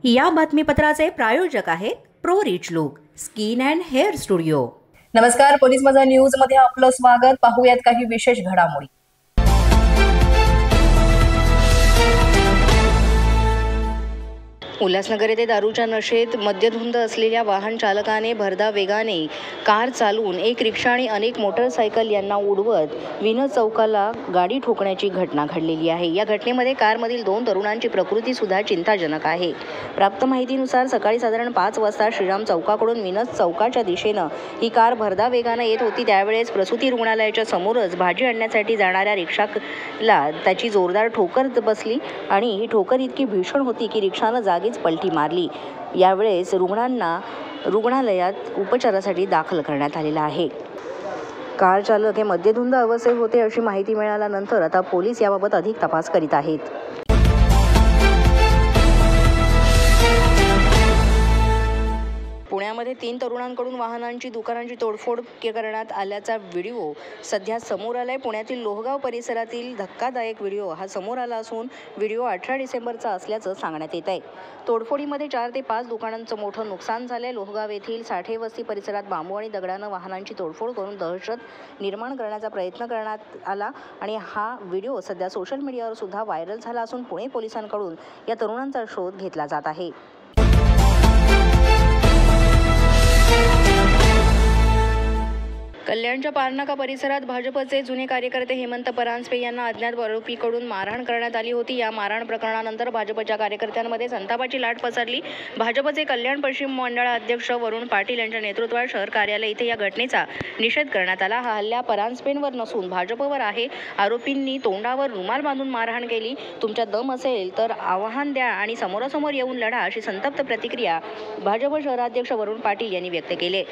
या बातमीपत्राचे प्रायोजक आहेत pro rich look skin and hair studio. नमस्कार, पोलीस माझा न्यूज मध्ये आपलं स्वागत। पाहूयात काही विशेष घडामोडी। उल्हासनगर येथे दारूच्या नशेत मद्यधुंद असलेल्या वाहन चालकाने भरधाव वेगाने कार चालवून एक रिक्षा आणि अनेक मोटरसायकल यांना उडवत विनस चौकाला गाडी ठोकण्याची घटना घडलेली आहे। या घटनेमध्ये कारमधील 2 तरुणांची प्रकृती सुद्धा चिंताजनक आहे। प्राप्त माहितीनुसार सकाळी साधारण 5 वाजता श्रीराम चौकाकडून विनस चौकाच्या दिशेनं ही कार भरधाव वेगाने येत होती। त्यावेळेस प्रसूती रुग्णालयाच्या समोरच भाजी आणण्यासाठी जाणाऱ्या रिक्षाला त्याची जोरदार ठोकर बसली आणि ही ठोकर इतकी भीषण होती की रिक्षानं जागी पलटी मारली। यावेळेस रुग्णांना रुग्णालयात उपचारासाठी दाखल करण्यात आलेला आहे। कार चालक हे मद्यधुंद अवस्थेत होते अशी माहिती मिळाल्यानंतर आता पोलीस याबाबत अधिक तपास करीत आहेत। पुण्यामध्ये 3 तरुणांकडून वाहनांची दुकानांची तोडफोड करण्यात आल्याचा व्हिडिओ सध्या समोर आलाय। पुण्यातील लोहगाव परिसरातील धक्कादायक व्हिडिओ हा समोर आला असून व्हिडिओ 18 डिसेंबरचा असल्याचं सांगण्यात येत आहे। तोडफोडीमध्ये 4 ते 5 दुकानांचं मोठं नुकसान झालंय। लोहगाव येथील साठे वस्ती परिसरात बांबू आणि दगडानं वाहनांची तोडफोड करून दहशत निर्माण करण्याचा प्रयत्न करण्यात आला आणि हा व्हिडिओ सध्या सोशल मीडियावर सुद्धा व्हायरल झाला असून पुणे पोलिसांकडून या तरुणांचा शोध घेतला जात आहे। कल्याणच्या पारनाका परिसरात भाजपचे जुने कार्यकर्ते हेमंत परांजपे यांना अज्ञात आरोपीकडून मारहाण करण्यात आली होती। या मारहाण प्रकरणानंतर भाजपच्या कार्यकर्त्यांमध्ये संतापाची लाट पसरली। भाजपचे कल्याण पश्चिम मंडळाध्यक्ष वरुण पाटील यांच्या नेतृत्वात शहर कार्यालय इथे या घटनेचा निषेध करण्यात आला। हा हल्ला परांजपेंवर नसून भाजपवर आहे। आरोपींनी तोंडावर रुमाल बांधून मारहाण केली। तुमच्यात दम असेल तर आव्हान द्या आणि समोरासमोर येऊन लढा अशी संतप्त प्रतिक्रिया भाजप शहराध्यक्ष वरुण पाटील यांनी व्यक्त केली।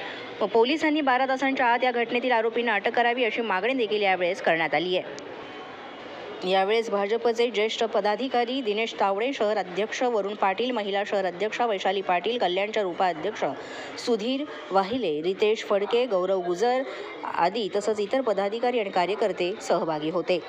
पोलिसांनी 12 तासांच्या आत या घटनेतील आरोपींना अटक करावी अशी मागणी देखील यावेळेस करण्यात आली आहे। यावेळेस भाजपचे ज्येष्ठ पदाधिकारी दिनेश तावडे, शहर अध्यक्ष वरुण पाटील, महिला शहर अध्यक्षा वैशाली पाटील, कल्याणच्या उपाध्यक्ष सुधीर वाहिले, रितेश फडके, गौरव गुजर आदी तसंच इतर पदाधिकारी आणि कार्यकर्ते सहभागी होते।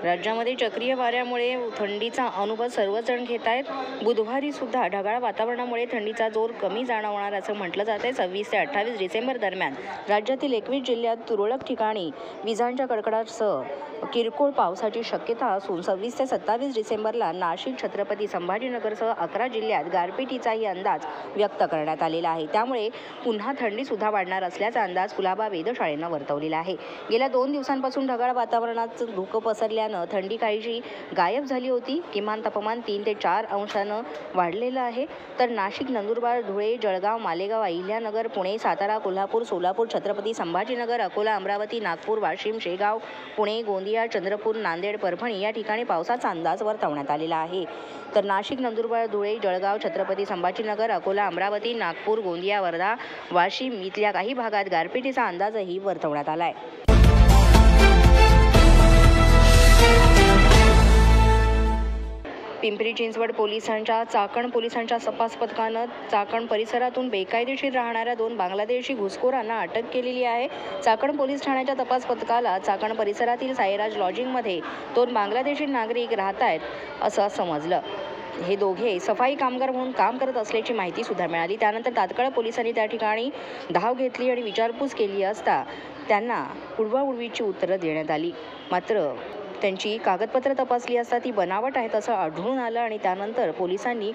राज्यामध्ये चक्रीय वाऱ्यामुळे थंडीचा अनुभव सर्वजण घेत आहेत। बुधवारी सुद्धा ढगाळ वातावरणामुळे थंडीचा जोर कमी जाणवणार असं म्हटलं जात आहे। 26 ते 28 डिसेंबर दरम्यान राज्यातील 21 जिल्ह्यात तुरळक ठिकाणी विजांच्या कडकडाटासह किरकोळ पावसाची शक्यता असून 26 ते 27 डिसेंबरला नाशिक, छत्रपती संभाजीनगरसह 11 जिल्ह्यात गारपिटीचाही अंदाज व्यक्त करण्यात आलेला आहे। त्यामुळे पुन्हा थंडी सुद्धा वाढणार असल्याचा अंदाज कुलाबा वेधशाळेनं वर्तवलेला आहे। गेल्या 2 दिवसांपासून ढगाळ वातावरणाचं धुकं पसरल्यानं थंडी काहीशी गायब झाली होती। किमान तापमान 3 ते 4 अंशानं वाढलेलं आहे। तर नाशिक, नंदुरबार, धुळे, जळगाव, मालेगाव, अहिल्यानगर, पुणे, सातारा, कोल्हापूर, सोलापूर, छत्रपती संभाजीनगर, अकोला, अमरावती, नागपूर, वाशिम, शेगाव, पुणे, गोंदिया, चंद्रपूर, नांदेड, परभणी या ठिकाणी पावसाचा अंदाज वर्तवण्यात आलेला आहे। तर नाशिक, नंदुरबार, धुळे, जळगाव, छत्रपती संभाजीनगर, अकोला, अमरावती, नागपूर, गोंदिया, वर्धा, वाशिम इथल्या काही भागात गारपिटीचा अंदाजही वर्तवण्यात आला आहे। पिंपरी चिंचवड पोलिसांच्या चाकण पोलिसांच्या तपास पथकानं चाकण परिसरातून बेकायदेशीर राहणाऱ्या 2 बांगलादेशी घुसखोरांना अटक केलेली आहे। चाकण पोलीस ठाण्याच्या तपास पथकाला चाकण परिसरातील साईराज लॉजिंगमध्ये 2 बांगलादेशी नागरिक राहत आहेत असं समजलं। हे दोघे सफाई कामगार म्हणून काम करत असल्याची माहिती सुद्धा मिळाली। त्यानंतर तात्काळ पोलिसांनी त्या ठिकाणी धाव घेतली आणि विचारपूस केली असता त्यांना उडवाउडवीची उत्तरं देण्यात आली। मात्र त्यांची कागदपत्र तपासली असता ती बनावट आहेत असं आढळून आलं आणि त्यानंतर पोलिसांनी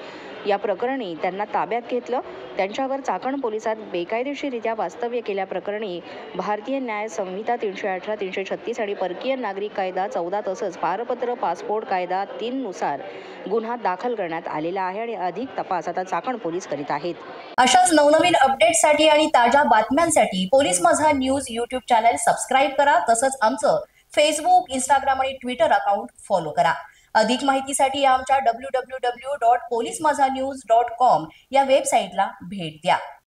या प्रकरणी त्यांना ताब्यात घेतलं। त्यांच्यावर चाकण पोलिसात बेकायदेशीररित्या वास्तव्य केल्याप्रकरणी भारतीय न्याय संहिता 318, 336 आणि परकीय नागरिक कायदा 14 तसंच पारपत्र पासपोर्ट कायदा 3 नुसार गुन्हा दाखल करण्यात आलेला आहे आणि अधिक तपास आता चाकण पोलीस करीत आहेत। अशाच नवनवीन अपडेट्ससाठी आणि ताज्या बातम्यांसाठी पोलीस माझा न्यूज YouTube चॅनल सबस्क्राईब करा। तसंच आमचं फेसबुक, इंस्टाग्राम आणि ट्विटर अकाउंट फॉलो करा। अधिक माहितीसाठी आमच्या www.polismazanews.com या वेबसाईटला भेट द्या।